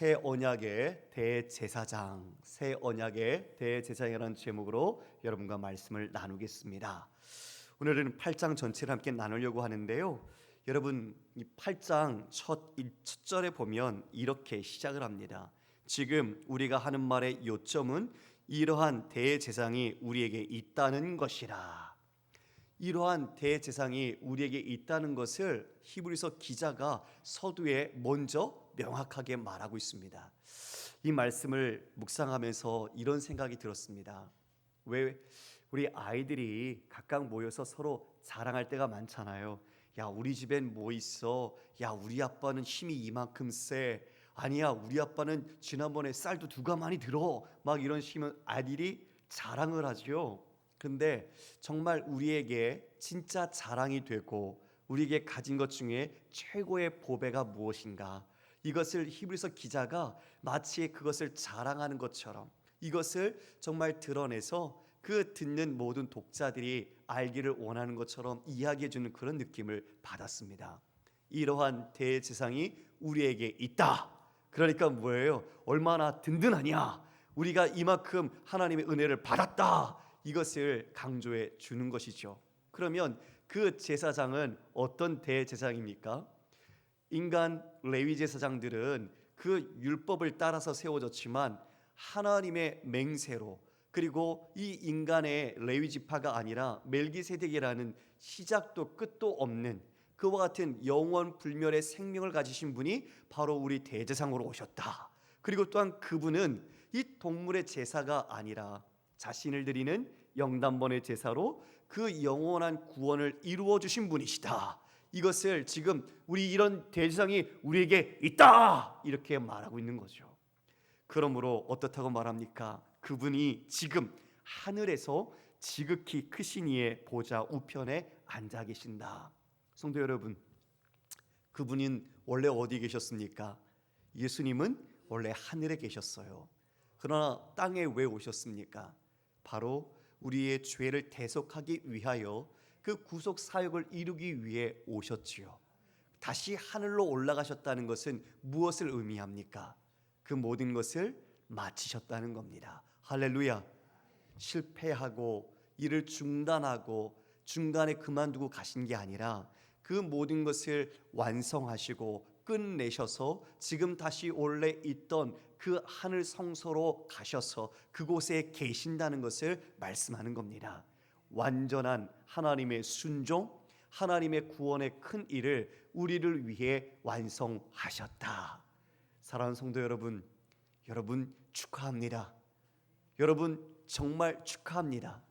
새 언약의 대제사장, 새 언약의 대제사장이라는 제목으로 여러분과 말씀을 나누겠습니다. 오늘은 8장 전체를 함께 나누려고 하는데요. 여러분, 이 8장 첫 절에 보면 이렇게 시작을 합니다. 지금 우리가 하는 말의 요점은 이러한 대제사장이 우리에게 있다는 것이라. 이러한 대제사장이 우리에게 있다는 것을 히브리서 기자가 서두에 먼저 명확하게 말하고 있습니다. 이 말씀을 묵상하면서 이런 생각이 들었습니다. 왜 우리 아이들이 각각 모여서 서로 자랑할 때가 많잖아요. 야, 우리 집엔 뭐 있어? 야, 우리 아빠는 힘이 이만큼 세. 아니야, 우리 아빠는 지난번에 쌀도 2가마니 들어. 막 이런 식이면 아이들이 자랑을 하죠. 근데 정말 우리에게 진짜 자랑이 되고 우리에게 가진 것 중에 최고의 보배가 무엇인가? 이것을 히브리서 기자가 마치 그것을 자랑하는 것처럼 이것을 정말 드러내서 그 듣는 모든 독자들이 알기를 원하는 것처럼 이야기해 주는 그런 느낌을 받았습니다. 이러한 대제사장이 우리에게 있다. 그러니까 뭐예요? 얼마나 든든하냐? 우리가 이만큼 하나님의 은혜를 받았다. 이것을 강조해 주는 것이죠. 그러면 그 제사장은 어떤 대제사장입니까? 인간 레위 제사장들은 그 율법을 따라서 세워졌지만 하나님의 맹세로, 그리고 이 인간의 레위 지파가 아니라 멜기세덱이라는 시작도 끝도 없는 그와 같은 영원 불멸의 생명을 가지신 분이 바로 우리 대제사장으로 오셨다. 그리고 또한 그분은 이 동물의 제사가 아니라 자신을 드리는 영단번의 제사로 그 영원한 구원을 이루어 주신 분이시다. 이것을 지금 우리 이런 대제사장이 우리에게 있다 이렇게 말하고 있는 거죠. 그러므로 어떻다고 말합니까? 그분이 지금 하늘에서 지극히 크신 이의 보좌 우편에 앉아 계신다. 성도 여러분, 그분은 원래 어디 계셨습니까? 예수님은 원래 하늘에 계셨어요. 그러나 땅에 왜 오셨습니까? 바로 우리의 죄를 대속하기 위하여 그 구속 사역을 이루기 위해 오셨지요. 다시 하늘로 올라가셨다는 것은 무엇을 의미합니까? 그 모든 것을 마치셨다는 겁니다. 할렐루야. 실패하고 일을 중단하고 중간에 그만두고 가신 게 아니라 그 모든 것을 완성하시고 끝내셔서 지금 다시 원래 있던 그 하늘 성소로 가셔서 그곳에 계신다는 것을 말씀하는 겁니다. 완전한 하나님의 순종, 하나님의 구원의 큰 일을 우리를 위해 완성하셨다. 사랑하는 성도 여러분, 여러분 축하합니다. 여러분 정말 축하합니다.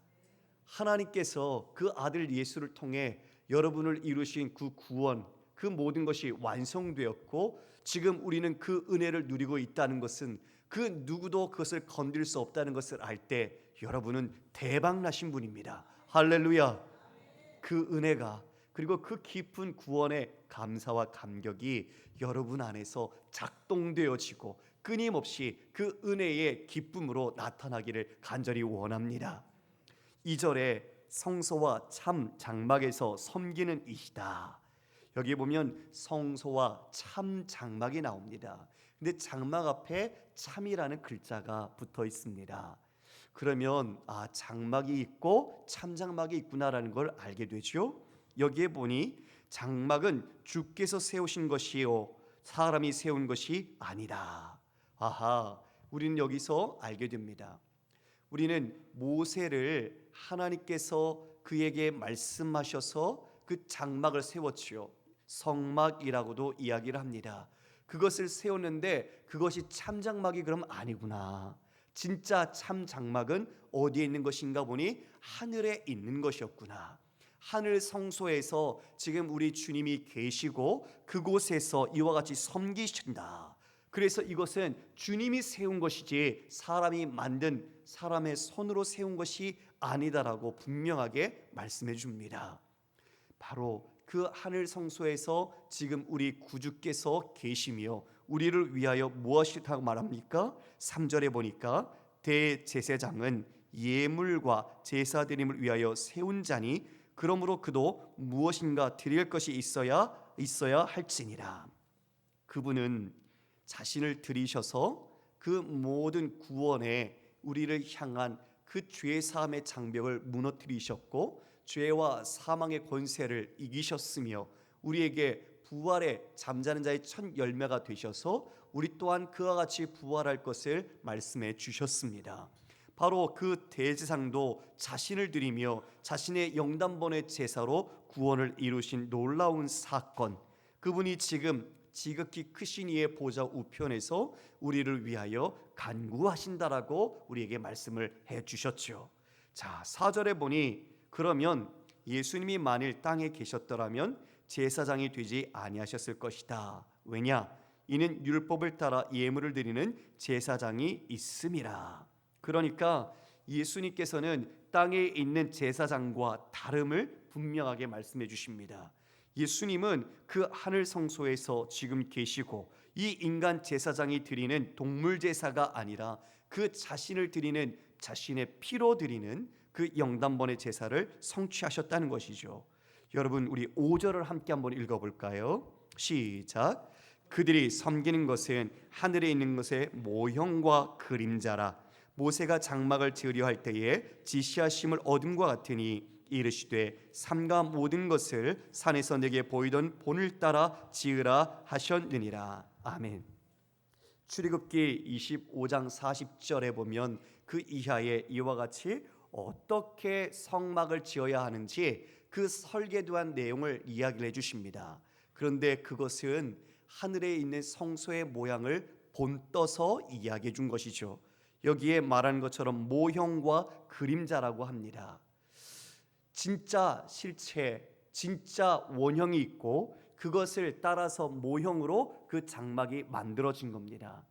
하나님께서 그 아들 예수를 통해 여러분을 이루신 그 구원, 그 모든 것이 완성되었고 지금 우리는 그 은혜를 누리고 있다는 것은 그 누구도 그것을 건드릴 수 없다는 것을 알 때 여러분은 대박나신 분입니다. 할렐루야. 그 은혜가, 그리고 그 깊은 구원의 감사와 감격이 여러분 안에서 작동되어지고 끊임없이 그 은혜의 기쁨으로 나타나기를 간절히 원합니다. 2절에 성소와 참 장막에서 섬기는 이시다. 여기 보면 성소와 참 장막이 나옵니다. 근데 장막 앞에 참이라는 글자가 붙어 있습니다. 그러면 장막이 있고 참 장막이 있구나라는 걸 알게 되죠. 여기에 보니 장막은 주께서 세우신 것이요 사람이 세운 것이 아니다. 아하, 우리는 여기서 알게 됩니다. 우리는 모세를 하나님께서 그에게 말씀하셔서 그 장막을 세웠지요. 성막이라고도 이야기를 합니다. 그것을 세웠는데 그것이 참장막이 그럼 아니구나. 진짜 참장막은 어디에 있는 것인가 보니 하늘에 있는 것이었구나. 하늘 성소에서 지금 우리 주님이 계시고 그곳에서 이와 같이 섬기신다. 그래서 이것은 주님이 세운 것이지 사람이 만든 사람의 손으로 세운 것이 아니다라고 분명하게 말씀해 줍니다. 바로 그 하늘 성소에서 지금 우리 구주께서 계시며 우리를 위하여 무엇이라고 말합니까? 3절에 보니까 대제사장은 예물과 제사 드림을 위하여 세운 자니 그러므로 그도 무엇인가 드릴 것이 있어야 할지니라. 그분은 자신을 들이셔서 그 모든 구원에 우리를 향한 그 죄 사함의 장벽을 무너뜨리셨고 죄와 사망의 권세를 이기셨으며 우리에게 부활의 잠자는 자의 첫 열매가 되셔서 우리 또한 그와 같이 부활할 것을 말씀해 주셨습니다. 바로 그 대제사장도 자신을 드리며 자신의 영단번의 제사로 구원을 이루신 놀라운 사건, 그분이 지금 지극히 크신 이의 보좌 우편에서 우리를 위하여 간구하신다라고 우리에게 말씀을 해 주셨죠. 자, 4절에 보니 그러면 예수님이 만일 땅에 계셨더라면 제사장이 되지 아니하셨을 것이다. 왜냐? 이는 율법을 따라 예물을 드리는 제사장이 있음이라. 그러니까 예수님께서는 땅에 있는 제사장과 다름을 분명하게 말씀해 주십니다. 예수님은 그 하늘 성소에서 지금 계시고 이 인간 제사장이 드리는 동물 제사가 아니라 그 자신을 드리는 자신의 피로 드리는 그 영단번의 제사를 성취하셨다는 것이죠. 여러분, 우리 5절을 함께 한번 읽어볼까요? 시작. 그들이 섬기는 것은 하늘에 있는 것의 모형과 그림자라. 모세가 장막을 지으려 할 때에 지시하심을 얻음과 같으니 이르시되 삼가 모든 것을 산에서 내게 보이던 본을 따라 지으라 하셨느니라. 아멘. 출애굽기 25장 40절에 보면 그 이하에 이와 같이 어떻게 성막을 지어야 하는지 그 설계도한 내용을 이야기를 해주십니다. 그런데 그것은 하늘에 있는 성소의 모양을 본떠서 이야기해 준 것이죠. 여기에 말한 것처럼 모형과 그림자라고 합니다. 진짜 실체, 진짜 원형이 있고 그것을 따라서 모형으로 그 장막이 만들어진 겁니다.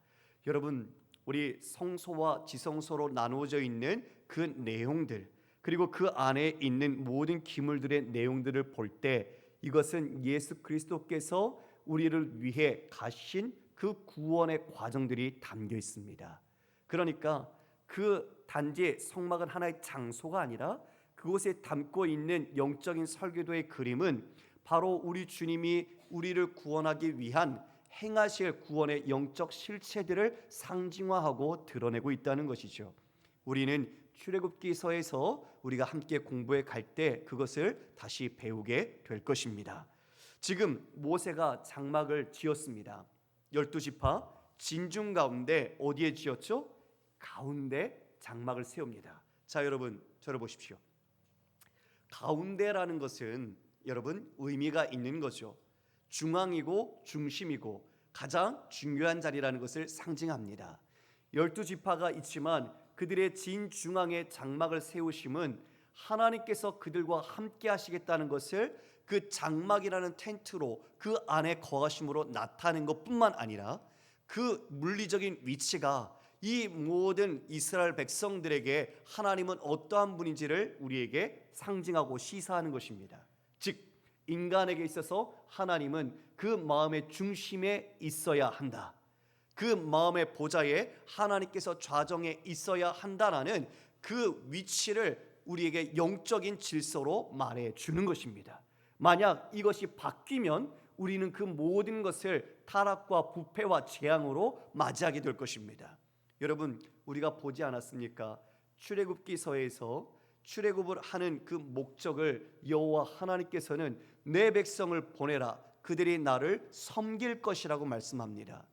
여러분, 우리 성소와 지성소로 나누어져 있는 그 내용들, 그리고 그 안에 있는 모든 기물들의 내용들을 볼 때 이것은 예수 그리스도께서 우리를 위해 가신 그 구원의 과정들이 담겨 있습니다. 그러니까 그 단지 성막은 하나의 장소가 아니라 그곳에 담고 있는 영적인 설계도의 그림은 바로 우리 주님이 우리를 구원하기 위한 행하실 구원의 영적 실체들을 상징화하고 드러내고 있다는 것이죠. 우리는 출애굽기서에서 우리가 함께 공부해 갈 때 그것을 다시 배우게 될 것입니다. 지금 모세가 장막을 지었습니다. 12지파 진중 가운데 어디에 지었죠? 가운데 장막을 세웁니다. 자, 여러분, 저를 보십시오. 가운데라는 것은 여러분 의미가 있는 거죠. 중앙이고 중심이고 가장 중요한 자리라는 것을 상징합니다. 12지파가 있지만 그들의 진중앙에 장막을 세우심은 하나님께서 그들과 함께 하시겠다는 것을 그 장막이라는 텐트로 그 안에 거하심으로 나타낸 것뿐만 아니라 그 물리적인 위치가 이 모든 이스라엘 백성들에게 하나님은 어떠한 분인지를 우리에게 상징하고 시사하는 것입니다. 즉 인간에게 있어서 하나님은 그 마음의 중심에 있어야 한다. 그 마음의 보좌에 하나님께서 좌정에 있어야 한다라는 그 위치를 우리에게 영적인 질서로 말해 주는 것입니다. 만약 이것이 바뀌면 우리는 그 모든 것을 타락과 부패와 재앙으로 맞이하게 될 것입니다. 여러분, 우리가 보지 않았습니까? 출애굽기서에서 출애굽을 하는 그 목적을 여호와 하나님께서는 내 백성을 보내라, 그들이 나를 섬길 것이라고 말씀합니다.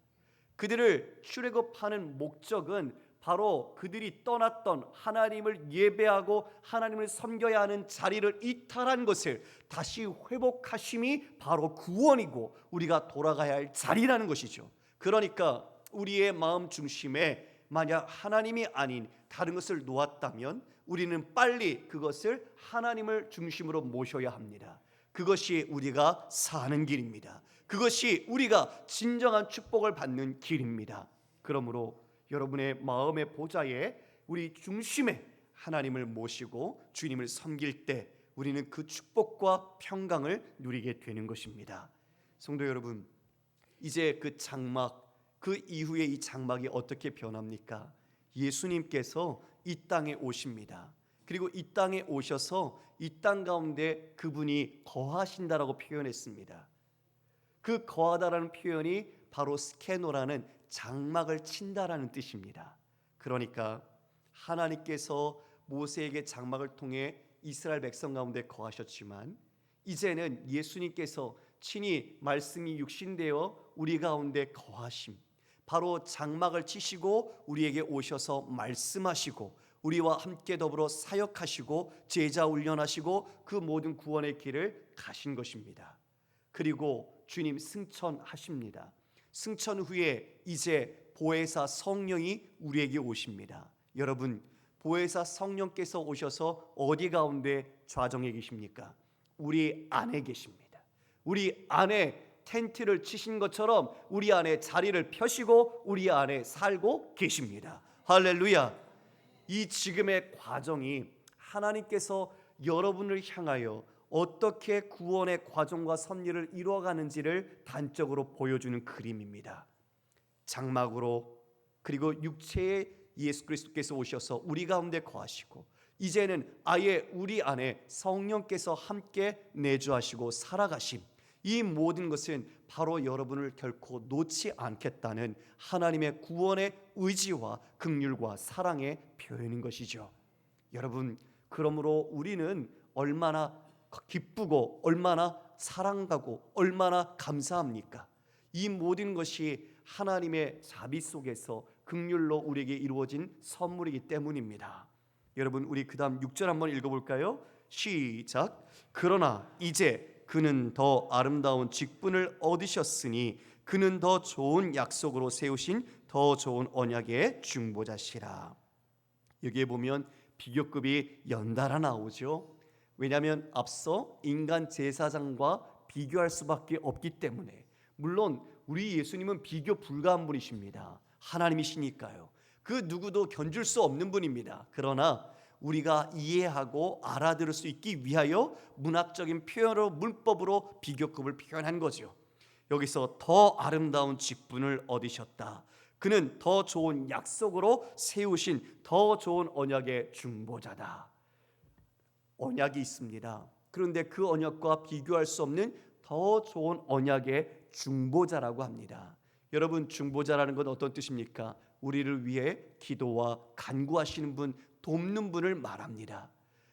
그들을 출애굽하는 목적은 바로 그들이 떠났던 하나님을 예배하고 하나님을 섬겨야 하는 자리를 이탈한 것을 다시 회복하심이 바로 구원이고 우리가 돌아가야 할 자리라는 것이죠. 그러니까 우리의 마음 중심에 만약 하나님이 아닌 다른 것을 놓았다면 우리는 빨리 그것을 하나님을 중심으로 모셔야 합니다. 그것이 우리가 사는 길입니다. 그것이 우리가 진정한 축복을 받는 길입니다. 그러므로 여러분의 마음의 보좌에 우리 중심에 하나님을 모시고 주님을 섬길 때 우리는 그 축복과 평강을 누리게 되는 것입니다. 성도 여러분, 이제 그 장막, 그 이후에 이 장막이 어떻게 변합니까? 예수님께서 이 땅에 오십니다. 그리고 이 땅에 오셔서 이 땅 가운데 그분이 거하신다라고 표현했습니다. 그 거하다라는 표현이 바로 스케노라는 장막을 친다라는 뜻입니다. 그러니까 하나님께서 모세에게 장막을 통해 이스라엘 백성 가운데 거하셨지만 이제는 예수님께서 친히 말씀이 육신되어 우리 가운데 거하심, 바로 장막을 치시고 우리에게 오셔서 말씀하시고 우리와 함께 더불어 사역하시고 제자 훈련하시고 그 모든 구원의 길을 가신 것입니다. 그리고 주님 승천하십니다. 승천 후에 이제 보혜사 성령이 우리에게 오십니다. 여러분, 보혜사 성령께서 오셔서 어디 가운데 좌정해 계십니까? 우리 안에 계십니다. 우리 안에 텐트를 치신 것처럼 우리 안에 자리를 펴시고 우리 안에 살고 계십니다. 할렐루야. 이 지금의 과정이 하나님께서 여러분을 향하여 어떻게 구원의 과정과 섭리를 이루어가는지를 단적으로 보여주는 그림입니다. 장막으로 그리고 육체의 예수 그리스도께서 오셔서 우리 가운데 거하시고 이제는 아예 우리 안에 성령께서 함께 내주하시고 살아가심, 이 모든 것은 바로 여러분을 결코 놓지 않겠다는 하나님의 구원의 의지와 긍휼과 사랑의 표현인 것이죠. 여러분, 그러므로 우리는 얼마나 기쁘고 얼마나 사랑하고 얼마나 감사합니까? 이 모든 것이 하나님의 자비 속에서 긍휼로 우리에게 이루어진 선물이기 때문입니다. 여러분, 우리 그 다음 6절 한번 읽어볼까요? 시작. 그러나 이제 그는 더 아름다운 직분을 얻으셨으니 그는 더 좋은 약속으로 세우신 더 좋은 언약의 중보자시라. 여기에 보면 비교급이 연달아 나오죠. 왜냐하면 앞서 인간 제사장과 비교할 수밖에 없기 때문에. 물론 우리 예수님은 비교 불가한 분이십니다. 하나님이시니까요. 그 누구도 견줄 수 없는 분입니다. 그러나 우리가 이해하고 알아들을 수 있기 위하여 문학적인 표현으로, 문법으로 비교급을 표현한 거죠. 여기서 더 아름다운 직분을 얻으셨다. 그는 더 좋은 약속으로 세우신 더 좋은 언약의 중보자다. 언약이 있습니다. 그런데 그 언약과 비교할 수 없는 더 좋은 언약의 중보자라고 합니다. 여러분, 중보자라는 건 어떤 뜻입니까? 우리를 위해 기도와 간구하시는 분, 돕는 분을 말합니다.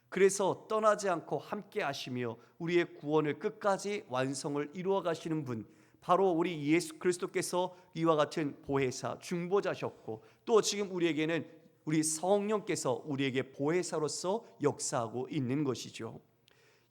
그래서 떠나지 않고 함께 하시며 우리의 구원을 끝까지 완성을 이루어 가시는 분, 바로 우리 예수 그리스도께서 이와 같은 보혜사, 중보자셨고 또 지금 우리에게는 우리 성령께서 우리에게 보혜사로서 역사하고 있는 것이죠.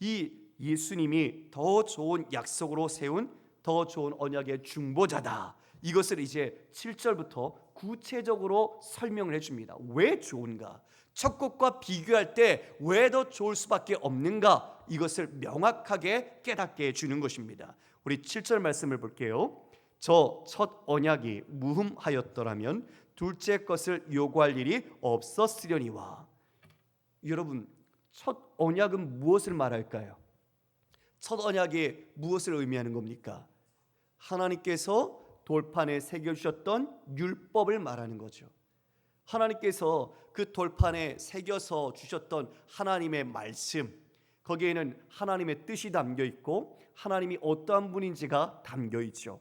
이 예수님이 더 좋은 약속으로 세운 더 좋은 언약의 중보자다. 이것을 이제 7절부터 구체적으로 설명을 해줍니다. 왜 좋은가? 첫 것과 비교할 때 왜 더 좋을 수밖에 없는가? 이것을 명확하게 깨닫게 해주는 것입니다. 우리 7절 말씀을 볼게요. 저 첫 언약이 무흠하였더라면 둘째 것을 요구할 일이 없었으려니와. 여러분, 첫 언약은 무엇을 말할까요? 첫 언약이 무엇을 의미하는 겁니까? 하나님께서 돌판에 새겨주셨던 율법을 말하는 거죠. 하나님께서 그 돌판에 새겨서 주셨던 하나님의 말씀, 거기에는 하나님의 뜻이 담겨 있고 하나님이 어떠한 분인지가 담겨 있죠.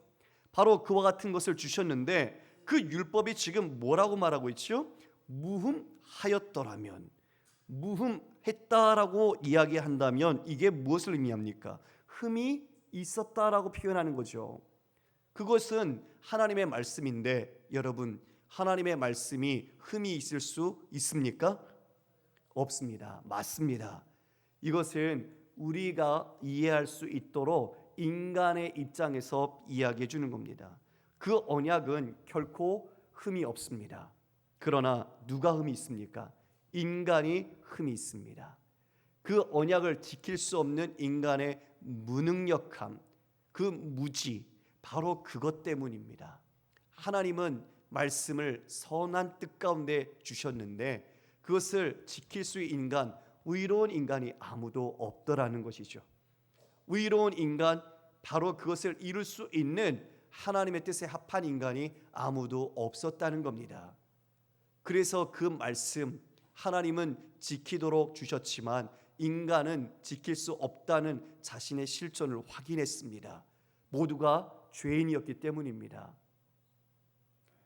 바로 그와 같은 것을 주셨는데 그 율법이 지금 뭐라고 말하고 있죠? 무흠하였더라면, 무흠했다라고 이야기한다면 이게 무엇을 의미합니까? 흠이 있었다라고 표현하는 거죠. 그것은 하나님의 말씀인데 여러분, 하나님의 말씀이 흠이 있을 수 있습니까? 없습니다. 맞습니다. 이것은 우리가 이해할 수 있도록 인간의 입장에서 이야기해 주는 겁니다. 그 언약은 결코 흠이 없습니다. 그러나 누가 흠이 있습니까? 인간이 흠이 있습니다. 그 언약을 지킬 수 없는 인간의 무능력함, 그 무지, 바로 그것 때문입니다. 하나님은 말씀을 선한 뜻 가운데 주셨는데 그것을 지킬 수 있는 인간, 의로운 인간이 아무도 없더라는 것이죠. 의로운 인간, 바로 그것을 이룰 수 있는 하나님의 뜻에 합한 인간이 아무도 없었다는 겁니다. 그래서 그 말씀, 하나님은 지키도록 주셨지만 인간은 지킬 수 없다는 자신의 실존을 확인했습니다. 모두가 죄인이었기 때문입니다.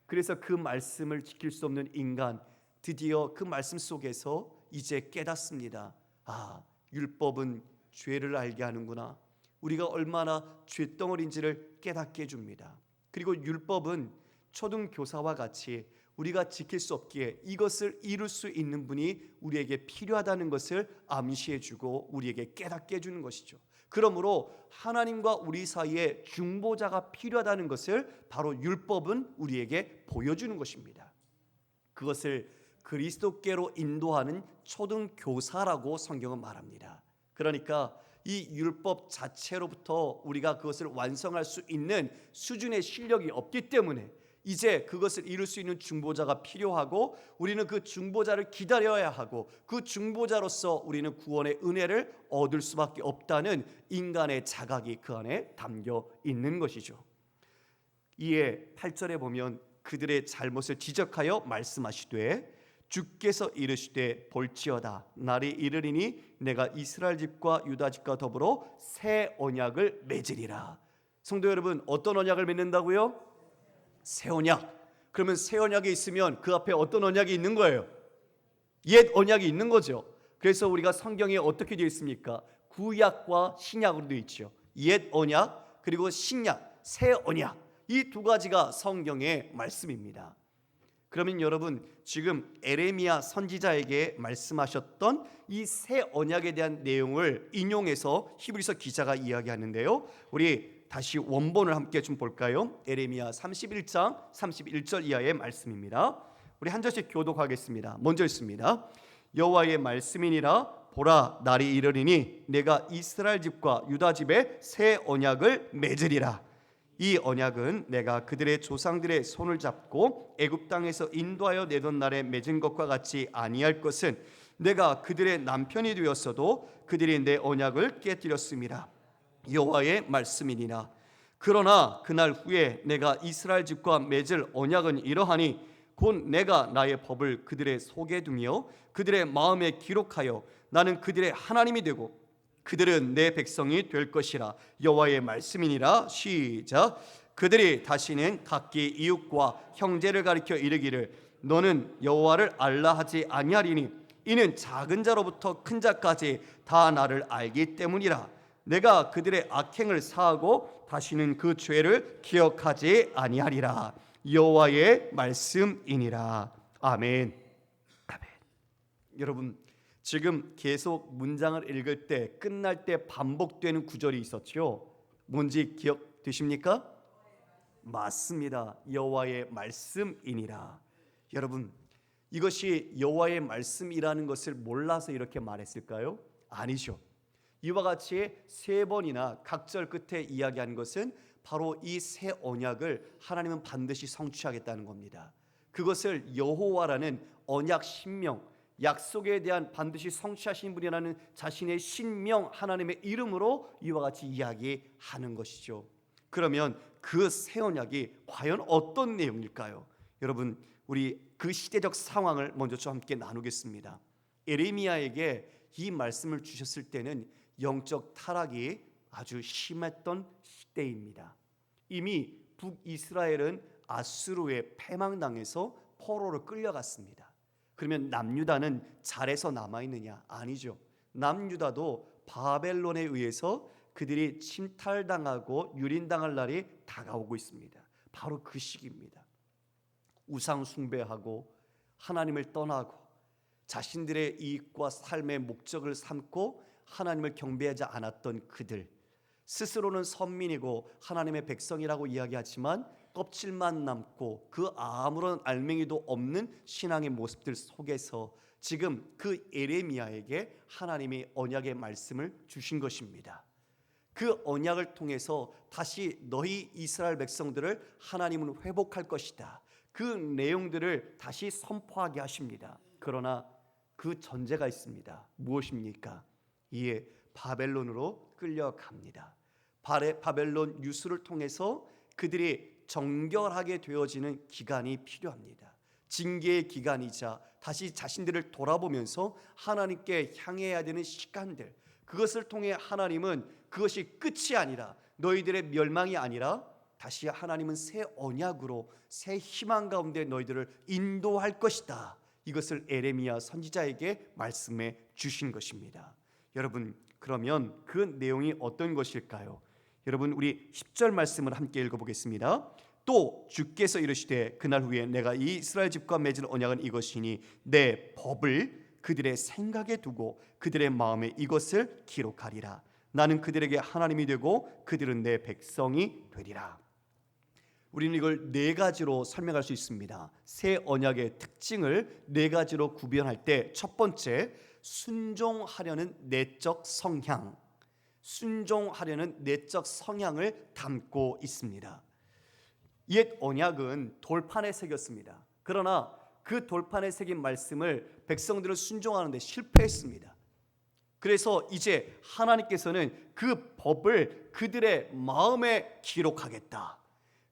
그래서 그 말씀을 지킬 수 없는 인간, 드디어 그 말씀 속에서 이제 깨닫습니다. 아, 율법은 죄를 알게 하는구나. 우리가 얼마나 죄덩어리인지를 깨닫게 해줍니다. 그리고 율법은 초등교사와 같이 우리가 지킬 수 없기에 이것을 이룰 수 있는 분이 우리에게 필요하다는 것을 암시해주고 우리에게 깨닫게 해주는 것이죠. 그러므로 하나님과 우리 사이에 중보자가 필요하다는 것을 바로 율법은 우리에게 보여주는 것입니다. 그것을 그리스도께로 인도하는 초등교사라고 성경은 말합니다. 그러니까 이 율법 자체로부터 우리가 그것을 완성할 수 있는 수준의 실력이 없기 때문에 이제 그것을 이룰 수 있는 중보자가 필요하고 우리는 그 중보자를 기다려야 하고 그 중보자로서 우리는 구원의 은혜를 얻을 수밖에 없다는 인간의 자각이 그 안에 담겨 있는 것이죠. 이에 8절에 보면 그들의 잘못을 지적하여 말씀하시되 주께서 이르시되 볼지어다 날이 이르리니 내가 이스라엘 집과 유다 집과 더불어 새 언약을 맺으리라. 성도 여러분, 어떤 언약을 맺는다고요? 새 언약. 그러면 새 언약이 있으면 그 앞에 어떤 언약이 있는 거예요? 옛 언약이 있는 거죠. 그래서 우리가 성경에 어떻게 되어 있습니까? 구약과 신약으로 되어 있죠. 옛 언약 그리고 신약, 새 언약, 이 두 가지가 성경의 말씀입니다. 그러면 여러분, 지금 에레미야 선지자에게 말씀하셨던 이 새 언약에 대한 내용을 인용해서 히브리서 기자가 이야기하는데요, 우리 다시 원본을 함께 좀 볼까요? 에레미야 31장 31절 이하의 말씀입니다. 우리 한 절씩 교독하겠습니다. 먼저 읽습니다. 여호와의 말씀이니라. 보라, 날이 이르리니 내가 이스라엘 집과 유다 집에 새 언약을 맺으리라. 이 언약은 내가 그들의 조상들의 손을 잡고 애굽 땅에서 인도하여 내던 날에 맺은 것과 같이 아니할 것은 내가 그들의 남편이 되었어도 그들이 내 언약을 깨뜨렸음이라. 여호와의 말씀이니라. 그러나 그날 후에 내가 이스라엘 집과 맺을 언약은 이러하니 곧 내가 나의 법을 그들의 속에 두며 그들의 마음에 기록하여 나는 그들의 하나님이 되고 그들은 내 백성이 될 것이라. 여호와의 말씀이니라. 시작. 그들이 다시는 각기 이웃과 형제를 가리켜 이르기를 너는 여호와를 알라 하지 아니하리니 이는 작은 자로부터 큰 자까지 다 나를 알기 때문이라. 내가 그들의 악행을 사하고 다시는 그 죄를 기억하지 아니하리라. 여호와의 말씀이니라. 아멘. 아멘. 여러분, 지금 계속 문장을 읽을 때 끝날 때 반복되는 구절이 있었죠. 뭔지 기억되십니까? 맞습니다. 여호와의 말씀이니라. 여러분, 이것이 여호와의 말씀이라는 것을 몰라서 이렇게 말했을까요? 아니죠. 이와 같이 세 번이나 각절 끝에 이야기한 것은 바로 이 새 언약을 하나님은 반드시 성취하겠다는 겁니다. 그것을 여호와라는 언약 신명, 약속에 대한 반드시 성취하신 분이라는 자신의 신명, 하나님의 이름으로 이와 같이 이야기하는 것이죠. 그러면 그 새 언약이 과연 어떤 내용일까요? 여러분, 우리 그 시대적 상황을 먼저 좀 함께 나누겠습니다. 에레미야에게 이 말씀을 주셨을 때는 영적 타락이 아주 심했던 시대입니다. 이미 북이스라엘은 아수르에 패망당해서 포로로 끌려갔습니다. 그러면 남유다는 잘해서 남아있느냐? 아니죠. 남유다도 바벨론에 의해서 그들이 침탈당하고 유린당할 날이 다가오고 있습니다. 바로 그 시기입니다. 우상 숭배하고 하나님을 떠나고 자신들의 이익과 삶의 목적을 삼고 하나님을 경배하지 않았던 그들, 스스로는 선민이고 하나님의 백성이라고 이야기하지만 껍질만 남고 그 아무런 알맹이도 없는 신앙의 모습들 속에서 지금 그 에레미야에게 하나님이 언약의 말씀을 주신 것입니다. 그 언약을 통해서 다시 너희 이스라엘 백성들을 하나님은 회복할 것이다. 그 내용들을 다시 선포하게 하십니다. 그러나 그 전제가 있습니다. 무엇입니까? 이에 바벨론으로 끌려갑니다. 바벨론 유수를 통해서 그들이 정결하게 되어지는 기간이 필요합니다. 징계의 기간이자 다시 자신들을 돌아보면서 하나님께 향해야 되는 시간들, 그것을 통해 하나님은 그것이 끝이 아니라 너희들의 멸망이 아니라 다시 하나님은 새 언약으로 새 희망 가운데 너희들을 인도할 것이다. 이것을 에레미야 선지자에게 말씀해 주신 것입니다. 여러분, 그러면 그 내용이 어떤 것일까요? 여러분, 우리 10절 말씀을 함께 읽어보겠습니다. 또 주께서 이르시되 그날 후에 내가 이 이스라엘 집과 맺은 언약은 이것이니 내 법을 그들의 생각에 두고 그들의 마음에 이것을 기록하리라. 나는 그들에게 하나님이 되고 그들은 내 백성이 되리라. 우리는 이걸 네 가지로 설명할 수 있습니다. 새 언약의 특징을 네 가지로 구별할 때 첫 번째, 순종하려는 내적 성향. 순종하려는 내적 성향을 담고 있습니다. 옛 언약은 돌판에 새겼습니다. 그러나 그 돌판에 새긴 말씀을 백성들은 순종하는 데 실패했습니다. 그래서 이제 하나님께서는 그 법을 그들의 마음에 기록하겠다.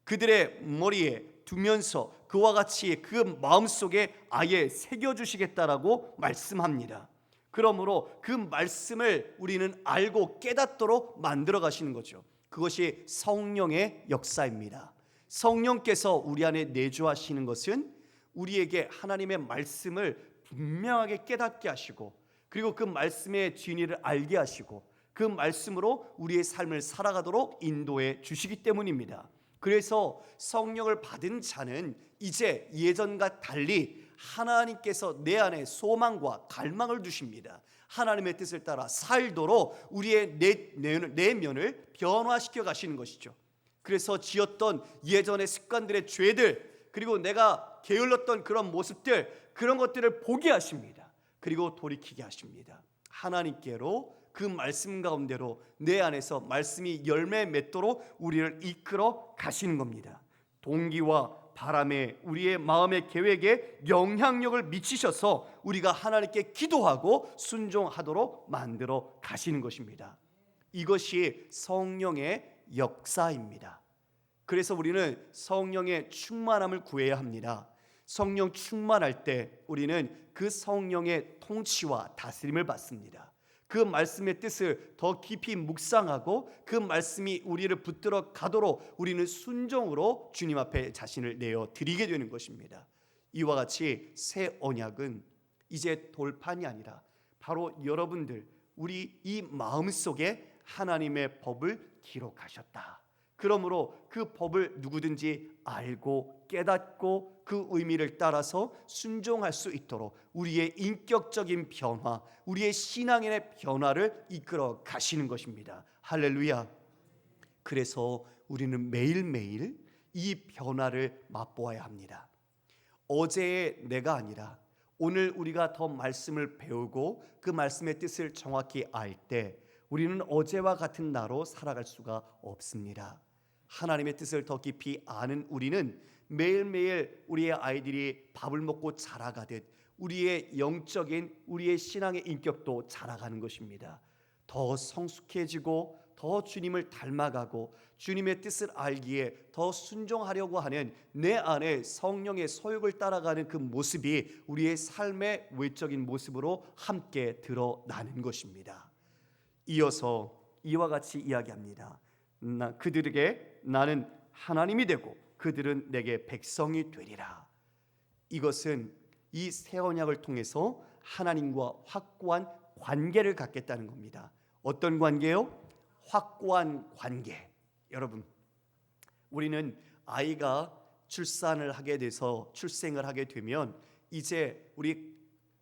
그들의 머리에 두면서 그와 같이 그 마음속에 아예 새겨주시겠다라고 말씀합니다. 그러므로 그 말씀을 우리는 알고 깨닫도록 만들어 가시는 거죠. 그것이 성령의 역사입니다. 성령께서 우리 안에 내주하시는 것은 우리에게 하나님의 말씀을 분명하게 깨닫게 하시고, 그리고 그 말씀의 진리를 알게 하시고 그 말씀으로 우리의 삶을 살아가도록 인도해 주시기 때문입니다. 그래서 성령을 받은 자는 이제 예전과 달리 하나님께서 내 안에 소망과 갈망을 두십니다. 하나님의 뜻을 따라 살도록 우리의 내면을 변화시켜 가시는 것이죠. 그래서 지었던 예전의 습관들의 죄들, 그리고 내가 게을렀던 그런 모습들, 그런 것들을 보게 하십니다. 그리고 돌이키게 하십니다. 하나님께로 그 말씀 가운데로 내 안에서 말씀이 열매 맺도록 우리를 이끌어 가시는 겁니다. 동기와 바람에 우리의 마음의 계획에 영향력을 미치셔서 우리가 하나님께 기도하고 순종하도록 만들어 가시는 것입니다. 이것이 성령의 역사입니다. 그래서 우리는 성령의 충만함을 구해야 합니다. 성령 충만할 때 우리는 그 성령의 통치와 다스림을 받습니다. 그 말씀의 뜻을 더 깊이 묵상하고 그 말씀이 우리를 붙들어 가도록 우리는 순종으로 주님 앞에 자신을 내어 드리게 되는 것입니다. 이와 같이 새 언약은 이제 돌판이 아니라 바로 여러분들, 우리 이 마음속에 하나님의 법을 기록하셨다. 그러므로 그 법을 누구든지 알고 깨닫고 그 의미를 따라서 순종할 수 있도록 우리의 인격적인 변화, 우리의 신앙의 변화를 이끌어 가시는 것입니다. 할렐루야. 그래서 우리는 매일매일 이 변화를 맛보아야 합니다. 어제의 내가 아니라 오늘 우리가 더 말씀을 배우고 그 말씀의 뜻을 정확히 알 때 우리는 어제와 같은 나로 살아갈 수가 없습니다. 하나님의 뜻을 더 깊이 아는 우리는 매일매일 우리의 아이들이 밥을 먹고 자라가듯 우리의 영적인, 우리의 신앙의 인격도 자라가는 것입니다. 더 성숙해지고 더 주님을 닮아가고 주님의 뜻을 알기에 더 순종하려고 하는 내 안에 성령의 소욕을 따라가는 그 모습이 우리의 삶의 외적인 모습으로 함께 드러나는 것입니다. 이어서 이와 같이 이야기합니다. 그들에게 나는 하나님이 되고 그들은 내게 백성이 되리라. 이것은 이 새 언약을 통해서 하나님과 확고한 관계를 갖겠다는 겁니다. 어떤 관계요? 확고한 관계. 여러분, 우리는 아이가 출산을 하게 돼서 출생을 하게 되면 이제 우리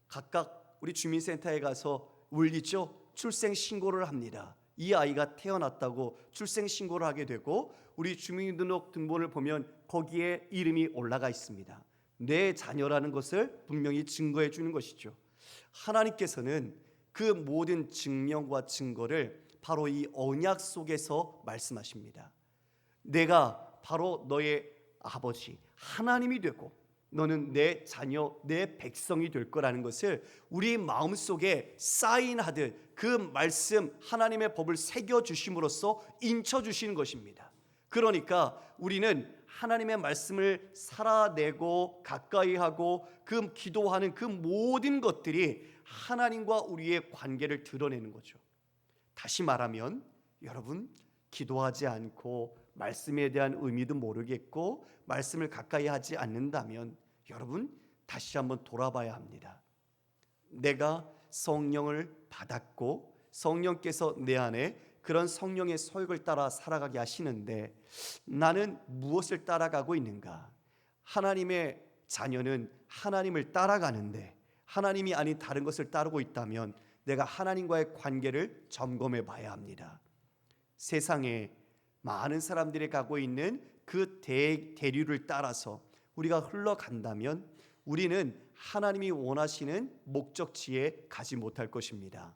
각각 우리 주민센터에 가서 울리죠. 출생 신고를 합니다. 이 아이가 태어났다고 출생 신고를 하게 되고 우리 주민등록 등본을 보면 거기에 이름이 올라가 있습니다. 내 자녀라는 것을 분명히 증거해 주는 것이죠. 하나님께서는 그 모든 증명과 증거를 바로 이 언약 속에서 말씀하십니다. 내가 바로 너의 아버지 하나님이 되고 너는 내 자녀, 내 백성이 될 거라는 것을 우리 마음속에 사인하듯 그 말씀 하나님의 법을 새겨주심으로써 인쳐주시는 것입니다. 그러니까 우리는 하나님의 말씀을 살아내고 가까이 하고 그 기도하는 그 모든 것들이 하나님과 우리의 관계를 드러내는 거죠. 다시 말하면 여러분, 기도하지 않고 말씀에 대한 의미도 모르겠고 말씀을 가까이 하지 않는다면 여러분 다시 한번 돌아봐야 합니다. 내가 성령을 받았고 성령께서 내 안에 그런 성령의 소욕을 따라 살아가게 하시는데 나는 무엇을 따라가고 있는가? 하나님의 자녀는 하나님을 따라가는데 하나님이 아닌 다른 것을 따르고 있다면 내가 하나님과의 관계를 점검해 봐야 합니다. 세상에 많은 사람들이 가고 있는 그 대류를 따라서 우리가 흘러간다면 우리는 하나님이 원하시는 목적지에 가지 못할 것입니다.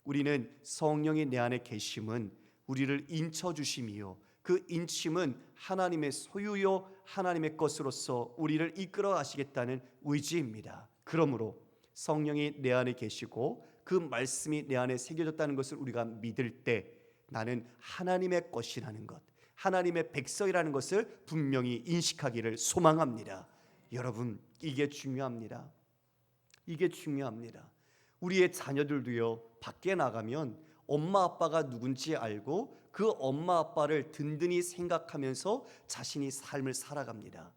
우리는 성령이 내 안에 계심은 우리를 인쳐주심이요 그 인침은 하나님의 소유요 하나님의 것으로서 우리를 이끌어 가시겠다는 의지입니다. 그러므로 성령이 내 안에 계시고 그 말씀이 내 안에 새겨졌다는 것을 우리가 믿을 때 나는 하나님의 것이라는 것, 하나님의 백성이라는 것을 분명히 인식하기를 소망합니다. 여러분, 이게 중요합니다. 이게 중요합니다. 우리의 자녀들도요, 밖에 나가면 엄마 아빠가 누군지 알고 그 엄마 아빠를 든든히 생각하면서 자신이 삶을 살아갑니다.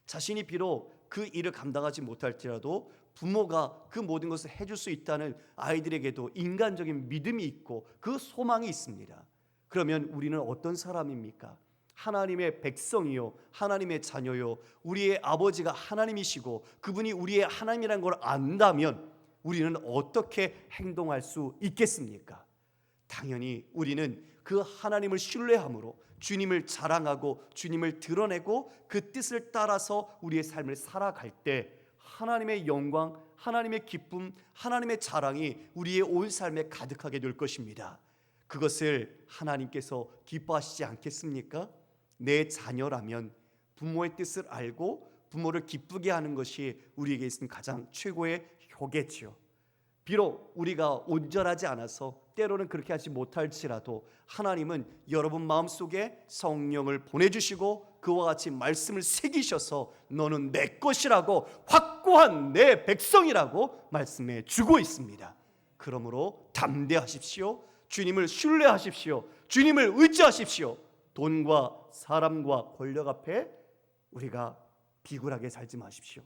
자신이 비록 그 일을 감당하지 못할지라도 부모가 그 모든 것을 해줄 수 있다는 아이들에게도 인간적인 믿음이 있고 그 소망이 있습니다. 그러면 우리는 어떤 사람입니까? 하나님의 백성이요 하나님의 자녀요 우리의 아버지가 하나님이시고 그분이 우리의 하나님이라는 걸 안다면 우리는 어떻게 행동할 수 있겠습니까? 당연히 우리는 그 하나님을 신뢰함으로 주님을 자랑하고 주님을 드러내고 그 뜻을 따라서 우리의 삶을 살아갈 때 하나님의 영광, 하나님의 기쁨, 하나님의 자랑이 우리의 온 삶에 가득하게 될 것입니다. 그것을 하나님께서 기뻐하시지 않겠습니까? 내 자녀라면 부모의 뜻을 알고 부모를 기쁘게 하는 것이 우리에게 있는 가장 최고의 효겠지요. 비록 우리가 온전하지 않아서 때로는 그렇게 하지 못할지라도 하나님은 여러분 마음속에 성령을 보내주시고 그와 같이 말씀을 새기셔서 너는 내 것이라고 확고한 내 백성이라고 말씀해 주고 있습니다. 그러므로 담대하십시오. 주님을 신뢰하십시오. 주님을 의지하십시오. 돈과 사람과 권력 앞에 우리가 비굴하게 살지 마십시오.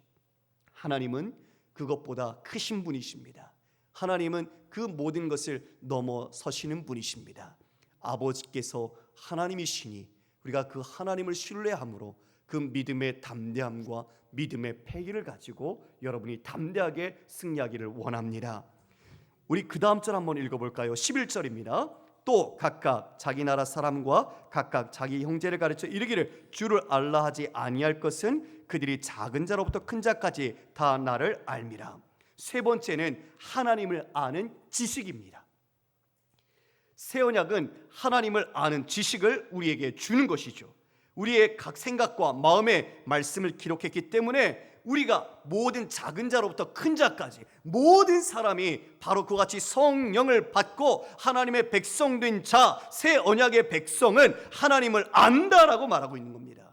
하나님은 그것보다 크신 분이십니다. 하나님은 그 모든 것을 넘어서시는 분이십니다. 아버지께서 하나님이시니 우리가 그 하나님을 신뢰함으로 그 믿음의 담대함과 믿음의 패기를 가지고 여러분이 담대하게 승리하기를 원합니다. 우리 그 다음 절 한번 읽어볼까요? 11절입니다. 또 각각 자기 나라 사람과 각각 자기 형제를 가르쳐 이르기를 주를 알라 하지 아니할 것은 그들이 작은 자로부터 큰 자까지 다 나를 알미라. 세 번째는 하나님을 아는 지식입니다. 새 언약은 하나님을 아는 지식을 우리에게 주는 것이죠. 우리의 각 생각과 마음의 말씀을 기록했기 때문에 우리가 모든 작은 자로부터 큰 자까지 모든 사람이 바로 그와 같이 성령을 받고 하나님의 백성된 자, 새 언약의 백성은 하나님을 안다라고 말하고 있는 겁니다.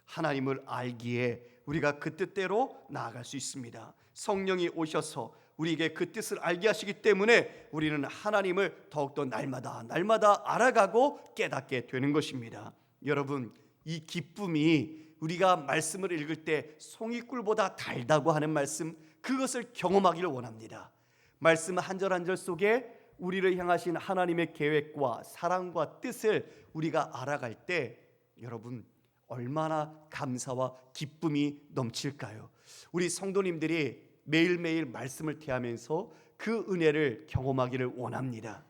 하나님을 알기에 우리가 그 뜻대로 나아갈 수 있습니다. 성령이 오셔서 우리에게 그 뜻을 알게 하시기 때문에 우리는 하나님을 더욱더 날마다 알아가고 깨닫게 되는 것입니다. 여러분, 이 기쁨이 우리가 말씀을 읽을 때 송이꿀보다 달다고 하는 말씀, 그것을 경험하기를 원합니다. 말씀 한 절 한 절 속에 우리를 향하신 하나님의 계획과 사랑과 뜻을 우리가 알아갈 때 여러분 얼마나 감사와 기쁨이 넘칠까요? 우리 성도님들이 매일매일 말씀을 대하면서 그 은혜를 경험하기를 원합니다.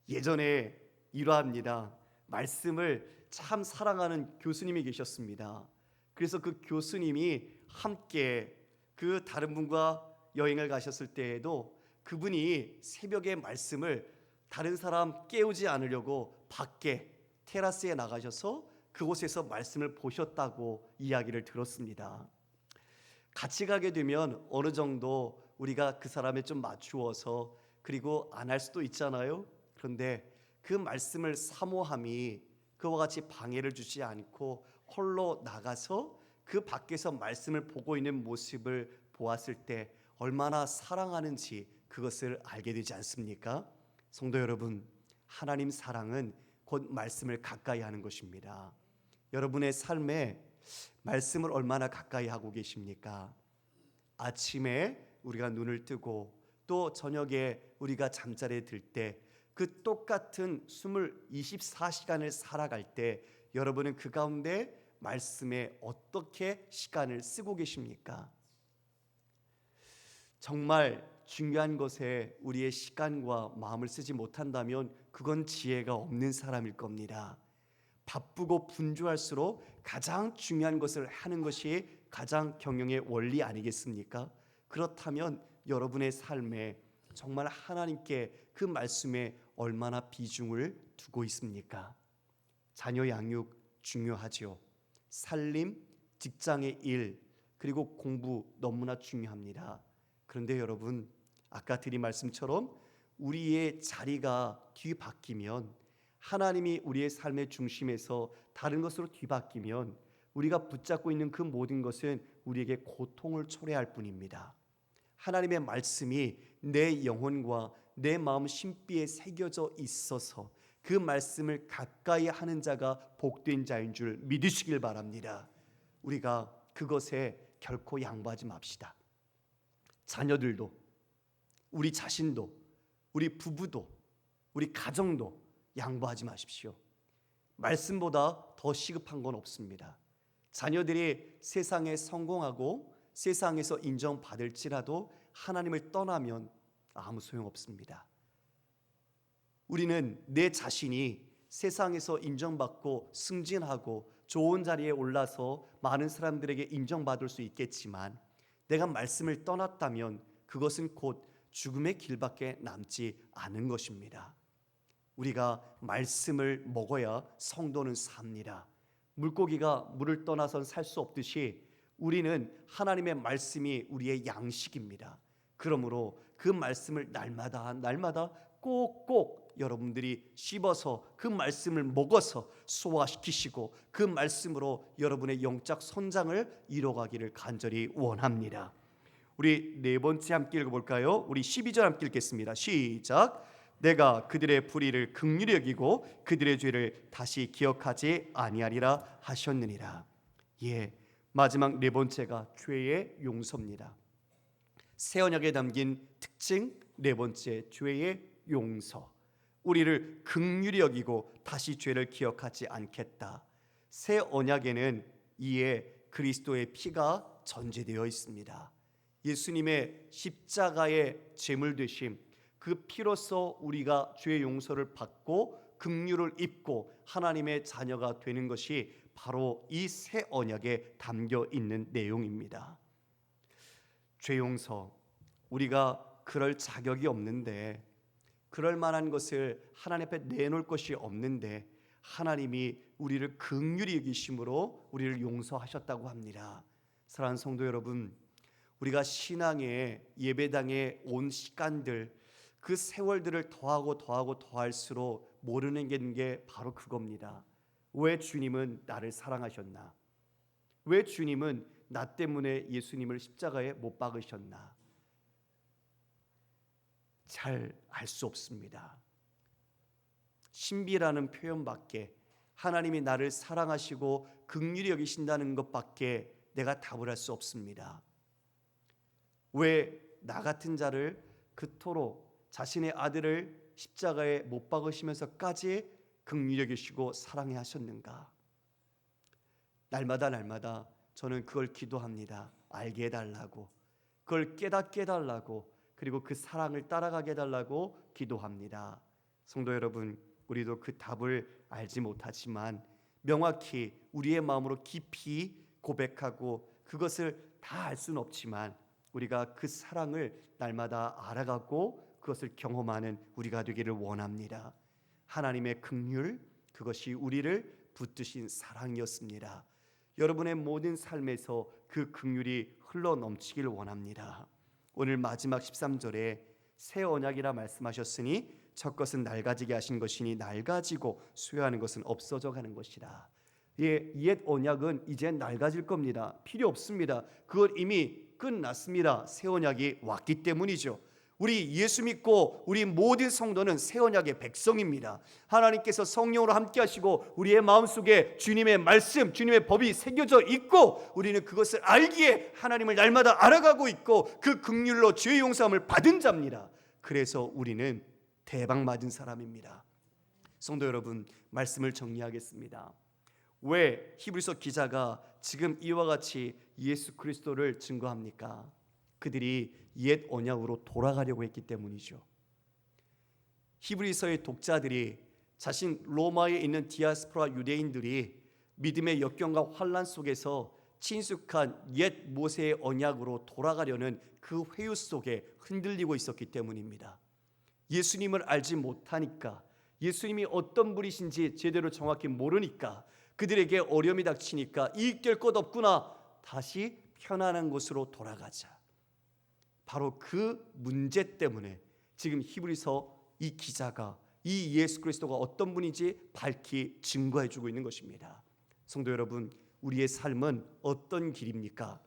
예전에 일화입니다. 말씀을 참 사랑하는 교수님이 계셨습니다. 그래서 그 교수님이 함께 그 다른 분과 여행을 가셨을 때에도 그분이 새벽에 말씀을 다른 사람 깨우지 않으려고 밖에 테라스에 나가셔서 그곳에서 말씀을 보셨다고 이야기를 들었습니다. 같이 가게 되면 어느 정도 우리가 그 사람에 좀 맞추어서 그리고 안 할 수도 있잖아요. 그런데 그 말씀을 사모함이 그와 같이 방해를 주지 않고 홀로 나가서 그 밖에서 말씀을 보고 있는 모습을 보았을 때 얼마나 사랑하는지 그것을 알게 되지 않습니까? 성도 여러분, 하나님 사랑은 곧 말씀을 가까이 하는 것입니다. 여러분의 삶에 말씀을 얼마나 가까이 하고 계십니까? 아침에 우리가 눈을 뜨고 또 저녁에 우리가 잠자리에 들 때 그 똑같은 24시간을 살아갈 때 여러분은 그 가운데 말씀에 어떻게 시간을 쓰고 계십니까? 정말 중요한 것에 우리의 시간과 마음을 쓰지 못한다면 그건 지혜가 없는 사람일 겁니다. 바쁘고 분주할수록 가장 중요한 것을 하는 것이 가장 경영의 원리 아니겠습니까? 그렇다면 여러분의 삶에 정말 하나님께 그 말씀에 얼마나 비중을 두고 있습니까? 자녀 양육 중요하죠. 살림, 직장의 일, 그리고 공부 너무나 중요합니다. 그런데 여러분, 아까 드린 말씀처럼 우리의 자리가 뒤바뀌면, 하나님이 우리의 삶의 중심에서 다른 것으로 뒤바뀌면 우리가 붙잡고 있는 그 모든 것은 우리에게 고통을 초래할 뿐입니다. 하나님의 말씀이 내 영혼과 내 마음 심비에 새겨져 있어서 그 말씀을 가까이 하는 자가 복된 자인 줄 믿으시길 바랍니다. 우리가 그것에 결코 양보하지 맙시다. 자녀들도, 우리 자신도, 우리 부부도, 우리 가정도 양보하지 마십시오. 말씀보다 더 시급한 건 없습니다. 자녀들이 세상에 성공하고 세상에서 인정받을지라도 하나님을 떠나면 아무 소용없습니다. 우리는 내 자신이 세상에서 인정받고 승진하고 좋은 자리에 올라서 많은 사람들에게 인정받을 수 있겠지만 내가 말씀을 떠났다면 그것은 곧 죽음의 길밖에 남지 않은 것입니다. 우리가 말씀을 먹어야 성도는 삽니다. 물고기가 물을 떠나선 살 수 없듯이 우리는 하나님의 말씀이 우리의 양식입니다. 그러므로 그 말씀을 날마다 꼭꼭 여러분들이 씹어서 그 말씀을 먹어서 소화시키시고 그 말씀으로 여러분의 영적 성장을 이뤄가기를 간절히 원합니다. 우리 네 번째 함께 읽어볼까요? 우리 12절 함께 읽겠습니다. 시작. 내가 그들의 불의를 긍휼히 여기고 그들의 죄를 다시 기억하지 아니하리라 하셨느니라. 예, 마지막 네 번째가 죄의 용서입니다. 새 언약에 담긴 특징 네 번째, 죄의 용서. 우리를 긍휼히 여기고 다시 죄를 기억하지 않겠다. 새 언약에는 이에 그리스도의 피가 전제되어 있습니다. 예수님의 십자가의 제물 되심, 그 피로써 우리가 죄의 용서를 받고 긍휼을 입고 하나님의 자녀가 되는 것이 바로 이 새 언약에 담겨 있는 내용입니다. 죄 용서, 우리가 그럴 자격이 없는데, 그럴 만한 것을 하나님 앞에 내놓을 것이 없는데 하나님이 우리를 긍휼히 여기심으로 우리를 용서하셨다고 합니다. 사랑하는 성도 여러분, 우리가 신앙의 예배당에 온 시간들, 그 세월들을 더할수록 모르는 게 바로 그겁니다. 왜 주님은 나를 사랑하셨나? 왜 주님은 나 때문에 예수님을 십자가에 못 박으셨나? 잘 알 수 없습니다. 신비라는 표현밖에, 하나님이 나를 사랑하시고 긍휼히 여기신다는 것밖에 내가 답을 할 수 없습니다. 왜 나 같은 자를 그토록 자신의 아들을 십자가에 못 박으시면서까지 긍휼히 여기시고 사랑해 하셨는가? 날마다 저는 그걸 기도합니다. 알게 해달라고, 그걸 깨닫게 해달라고, 그리고 그 사랑을 따라가게 해달라고 기도합니다. 성도 여러분, 우리도 그 답을 알지 못하지만 명확히 우리의 마음으로 깊이 고백하고 그것을 다 알 수는 없지만 우리가 그 사랑을 날마다 알아가고 그것을 경험하는 우리가 되기를 원합니다. 하나님의 긍휼, 그것이 우리를 붙드신 사랑이었습니다. 여러분의 모든 삶에서 그 긍휼이 흘러넘치길 원합니다. 오늘 마지막 13절에 새 언약이라 말씀하셨으니 첫 것은 낡아지게 하신 것이니 낡아지고 수여하는 것은 없어져 가는 것이라. 예, 옛 언약은 이제 낡아질 겁니다. 필요 없습니다. 그것 이미 끝났습니다. 새 언약이 왔기 때문이죠. 우리 예수 믿고 우리 모든 성도는 새 언약의 백성입니다. 하나님께서 성령으로 함께 하시고 우리의 마음속에 주님의 말씀, 주님의 법이 새겨져 있고 우리는 그것을 알기에 하나님을 날마다 알아가고 있고 그 긍휼로 죄의 용서함을 받은 자입니다. 그래서 우리는 대박 맞은 사람입니다. 성도 여러분, 말씀을 정리하겠습니다. 왜 히브리서 기자가 지금 이와 같이 예수 그리스도를 증거합니까? 그들이 옛 언약으로 돌아가려고 했기 때문이죠. 히브리서의 독자들이 자신 로마에 있는 디아스포라 유대인들이 믿음의 역경과 환난 속에서 친숙한 옛 모세의 언약으로 돌아가려는 그 회유 속에 흔들리고 있었기 때문입니다. 예수님을 알지 못하니까, 예수님이 어떤 분이신지 제대로 정확히 모르니까, 그들에게 어려움이 닥치니까 이익될 것 없구나, 다시 편안한 곳으로 돌아가자. 바로 그 문제 때문에 지금 히브리서 이 기자가 이 예수 그리스도가 어떤 분인지 밝히 증거해 주고 있는 것입니다. 성도 여러분, 우리의 삶은 어떤 길입니까?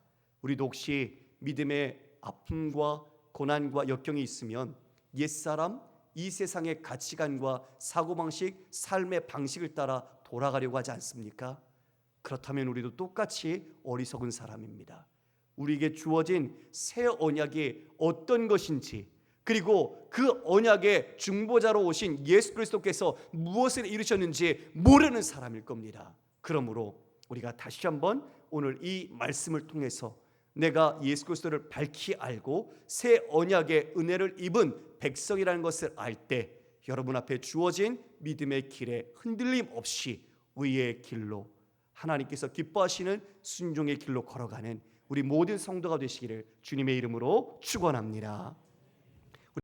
우리도 혹시 믿음의 아픔과 고난과 역경이 있으면 옛사람, 이 세상의 가치관과 사고방식, 삶의 방식을 따라 돌아가려고 하지 않습니까? 그렇다면 우리도 똑같이 어리석은 사람입니다. 우리에게 주어진 새 언약이 어떤 것인지, 그리고 그 언약의 중보자로 오신 예수 그리스도께서 무엇을 이루셨는지 모르는 사람일 겁니다. 그러므로 우리가 다시 한번 오늘 이 말씀을 통해서 내가 예수 그리스도를 밝히 알고 새 언약의 은혜를 입은 백성이라는 것을 알 때 여러분 앞에 주어진 믿음의 길에 흔들림 없이 의의 길로, 하나님께서 기뻐하시는 순종의 길로 걸어가는 우리 모든 성도가 되시기를 주님의 이름으로 축원합니다.